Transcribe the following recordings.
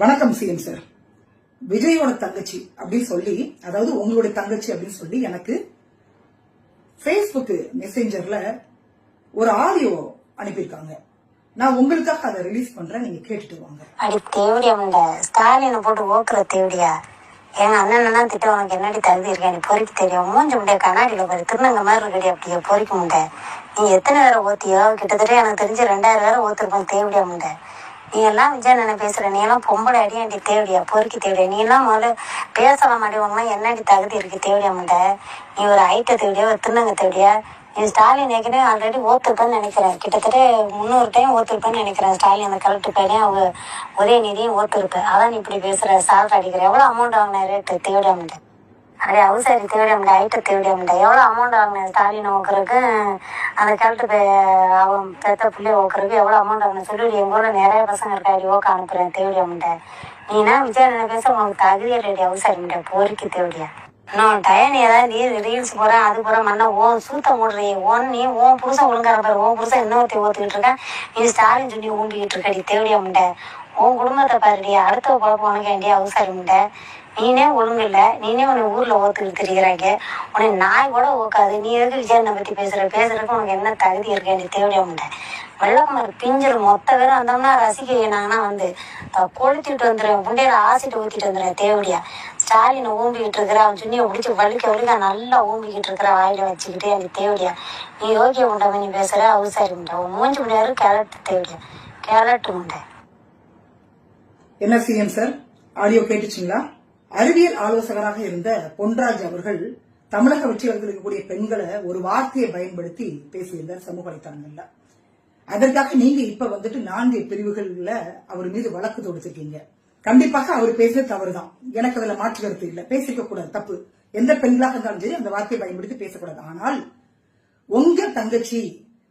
வணக்கம் CM sir. விஜயோட தங்கச்சி அப்படின்னு சொல்லி, அதாவது உங்களுடைய தங்கச்சி அப்படின்னு சொல்லி எனக்கு Facebook மெசேஞ்சர்ல ஒரு ஆடியோ அனுப்பியிருக்காங்க. நான் உங்களுக்காக அதை ரிலீஸ் பண்றேன், நீங்க கேட்டுட்டு வாங்க. அடி தேவடியா முண்ட ஸ்டாலினை போட்டு ஓக்குற தேவடியா, எங்க அண்ணன் திட்ட உனக்கு என்னடி தகுதி இருக்கா? நீ பொறிக்க தெரியும் மூஞ்சி முண்டைய கண்ணாடியில பாரு திருநங்க மாதிரி இருக்கடி. அப்படியே பொறிக்க முண்ட நீ எத்தனை பேரை ஓத்தியோ? கிட்டத்தட்ட எனக்கு தெரிஞ்சு 2000 பேரை ஓத்திருப்போம் தேவடியா முண்ட. நீ எல்லாம் விஜய் என்ன பேசுற? நீ எல்லாம் பொம்பளை அடியாண்டி தேவடியா, பொறுக்கி தேவடியா. நீ எல்லாம் முதல்ல பேசலாம் மாட்டேவாங்கன்னா என்னடி தகுதி இருக்கு தேவடியா முண்ட? நீ ஒரு ஐட்ட தேவடியா, ஒரு திருநங்க தேவடியா? நீ ஸ்டாலின் ஏற்கனவே ஆல்ரெடி ஓத்துருப்பேன்னு நினைக்கிறேன். கிட்டத்தட்ட 300 டைம் ஓத்துருப்பேன்னு நினைக்கிறேன். ஸ்டாலின் அந்த கலெக்டர் பேரையும் அவங்க உதயநிதியும் ஓத்துருப்பேன். அதான் நீ இப்படி பேசுற, சால்ட் அடிக்கிற. எவ்வளோ அமௌண்ட் வாங்கின ரேட்டு தேவடியா முண்ட? அதே அவசரி தேவடியா முண்ட, ஐட்ட தேவடியா முண்ட. எவ்வளோ அமௌண்ட் வாங்கினேன் ஸ்டாலின் ஓக்குறதுக்கு, அந்த கலெக்டர் அவன் பெத்த பிள்ளைய ஓக்குறதுக்கு எவ்வளோ அமௌண்ட் வாங்கினேன் சொல்லி எங்க ஊரில் நிறைய பசங்க இருக்காடி ஓக்க அனுப்புறேன் தேவடியா முண்ட. நீனா விஜய் என்ன பேச உனக்கு தகுதியே ரெடி அவசரி முண்ட, பொறுக்கி தேவடியா. நான் டயன் ஏதாவது ரீல்ஸ் போறேன், அது போற மண்ணா ஓ சூத்த மூடுறீ ஓன். நீ ஓன் புருஷன் ஒழுங்கா இருப்பாரு, ஓன் புருஷன் இன்னொருத்தி ஓத்துக்கிட்டு இருக்கேன். நீ ஸ்டாலின் சொல்லி ஊம்பிக்கிட்டு இருக்கடி தேவடியா முண்ட. உன் குடும்பத்தை பாருடி, அடுத்த குழப்பம் உனக்கு வேண்டிய அவசரம் முண்ட. நீனே ஒழுங்கு இல்லை, நீனே உன்னை ஊர்ல ஓத்துக்கிட்டு தெரிகிறாங்க. உனக்கு நாய் கூட ஓக்காது. நீ எதுக்கு விஜயனை பத்தி பேசுறதுக்கு உனக்கு என்ன தகுதி இருக்கு வேண்டிய தேவடியா முண்ட? வெள்ளக்குமார் பிஞ்சர் மொத்த பேரும் வந்தோம்னா ரசிக்க வேணாங்கன்னா வந்து கொளுத்திட்டு வந்துடுறேன், முண்டையில ஆசிட்டு ஊத்திட்டு வந்துடுறேன் தேவடியா. ஸ்டாலினை ஊம்பிக்கிட்டு இருக்கிற, அவன் சுண்ணியை பிடிச்சி வலிக்க நல்லா ஊம்பிக்கிட்டு இருக்கிற வாயில வச்சுக்கிட்டே அந்த தேவடியா. நீ யோகிய முண்டை நீ பேசுற அவசாரி முண்டை. உன் மூஞ்சி முடியாது கேரட்டு தேவடியா, கேரட்டு முண்டை. என்ன சிஎம் சார், ஆடியோ கேட்டுச்சுங்களா? அறிவியல் ஆலோசகராக இருந்த பொன்ராஜ் அவர்கள் தமிழக வெற்றிகளுக்கு இருக்கக்கூடிய பெண்களை ஒரு வார்த்தையை பயன்படுத்தி பேசியிருந்தார் சமூக வலைத்தளங்கள்ல. அதற்காக நீங்க இப்ப வந்துட்டு 4 பிரிவுகள்ல அவர் மீது வழக்கு தொடுத்திருக்கீங்க. கண்டிப்பாக அவர் பேசுறது தவறுதான், எனக்கு அதுல மாற்று கருத்து இல்ல. பேசிக்க கூடாது, தப்பு. எந்த பெண்களாக இருந்தாலும் சரி அந்த வார்த்தையை பயன்படுத்தி பேசக்கூடாது. ஆனால் உங்க தங்கச்சி,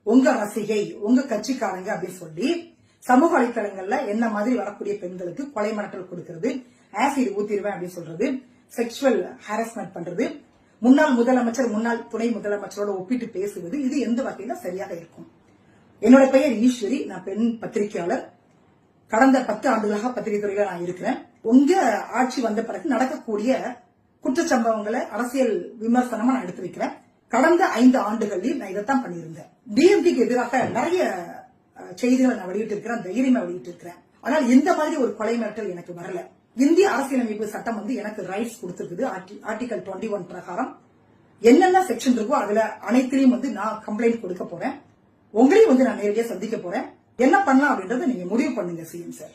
உங்க ரசிகை, உங்க கட்சிக்காரங்க அப்படின்னு சொல்லி சமூக வலைத்தளங்கள்ல என்ன மாதிரி வரக்கூடிய பெண்களுக்கு கொலை மிரட்டல் கொடுக்கிறது, ஆசிட் ஊத்திடுவேன் அப்படின்னு சொல்றது, செக்ஷுவல் ஹாரஸ்மெண்ட் பண்றது, முன்னாள் முதலமைச்சர் முன்னாள் துணை முதலமைச்சரோட ஒப்பிட்டு பேசுவது, இது எந்த வகையில சரியாக இருக்கும்? என்னோட பெயர் ஈஸ்வரி, நான் பெண் பத்திரிகையாளர். கடந்த 10 ஆண்டுகளாக பத்திரிகை துறையில நான் இருக்கிறேன். உங்க ஆட்சி வந்த பிறகு நடக்கக்கூடிய குற்றச்சம்பவங்களை அரசியல் விமர்சனமா நான் எடுத்து வைக்கிறேன். கடந்த 5 ஆண்டுகளில் நான் இதைத்தான் பண்ணியிருந்தேன். டிஎம்டிக்கு எதிராக நிறைய செய்திகளை நான் வெளியிட்டு இருக்கிறேன், தைரியமா வெளியிட்டு இருக்கிறேன். ஆனால் இந்த மாதிரி ஒரு கொலை மிரட்டல் எனக்கு வரல. இந்திய அரசியலமைப்பு சட்டம் வந்து எனக்கு ரைட்ஸ் கொடுத்திருக்குது. ஆர்டிகல் 21 பிரகாரம் என்னென்ன செக்ஷன் இருக்கோ அதுல அனைத்திலையும் வந்து நான் கம்ப்ளைண்ட் கொடுக்க போறேன். உங்களையும் வந்து நான் நேரடியாக சந்திக்க போறேன். என்ன பண்ணலாம் அப்படின்றத நீங்க முடிவு பண்ணுங்க சிஎம் சார்.